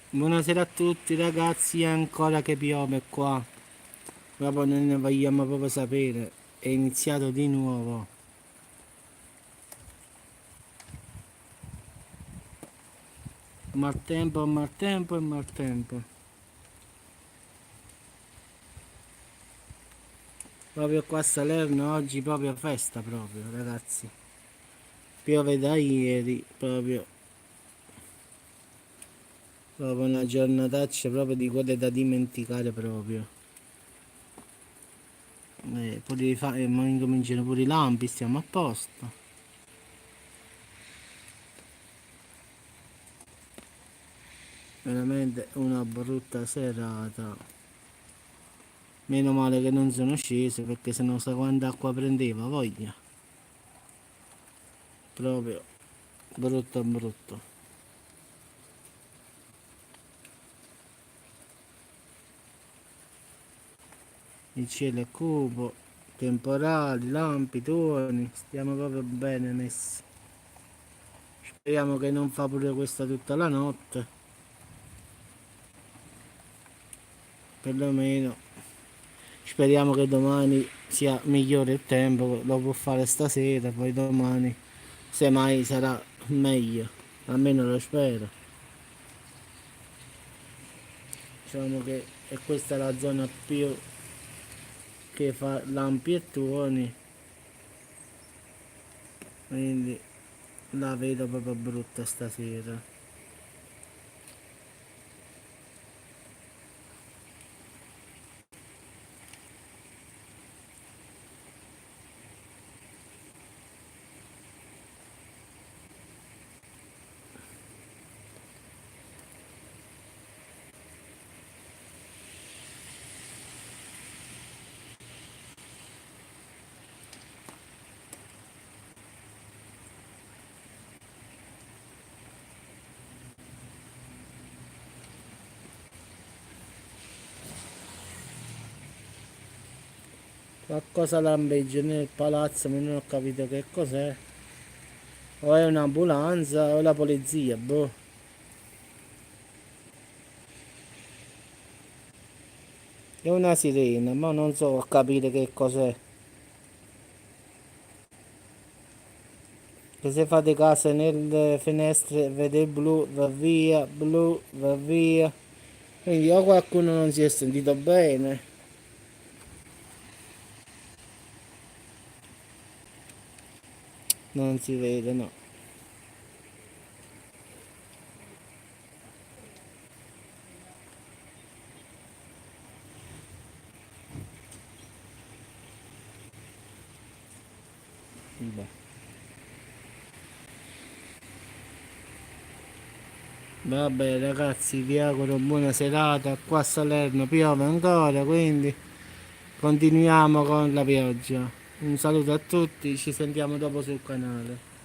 Buonasera a tutti ragazzi, ancora che piove qua, proprio non ne vogliamo proprio sapere, è iniziato di nuovo. Maltempo, maltempo e maltempo. Proprio qua a Salerno oggi proprio festa proprio ragazzi. Piove da ieri, proprio una giornataccia proprio di quelle da dimenticare proprio. Ma incominciano pure i lampi, stiamo a posto. Veramente una brutta serata. Meno male che non sono sceso perché sennò sa quanta acqua prendeva, voglia. Proprio brutto brutto. Il cielo è cupo, temporali, lampi, tuoni, stiamo proprio bene messi. Speriamo che non fa pure questa tutta la notte. Perlomeno speriamo che domani sia migliore il tempo, lo può fare stasera, poi domani semmai sarà meglio, almeno lo spero. Diciamo che è questa la zona più che fa lampi e tuoni, quindi la vedo proprio brutta stasera. Qualcosa lampeggia nel palazzo, ma non ho capito che cos'è. O è un'ambulanza o la polizia, boh. È una sirena, ma non so capire che cos'è. Che se fate caso nelle finestre vede blu, va via. Quindi o qualcuno non si è sentito bene, non si vede, no. Beh. Vabbè ragazzi, vi auguro buona serata. Qua a Salerno piove ancora, quindi continuiamo con la pioggia. Un saluto a tutti, ci sentiamo dopo sul canale.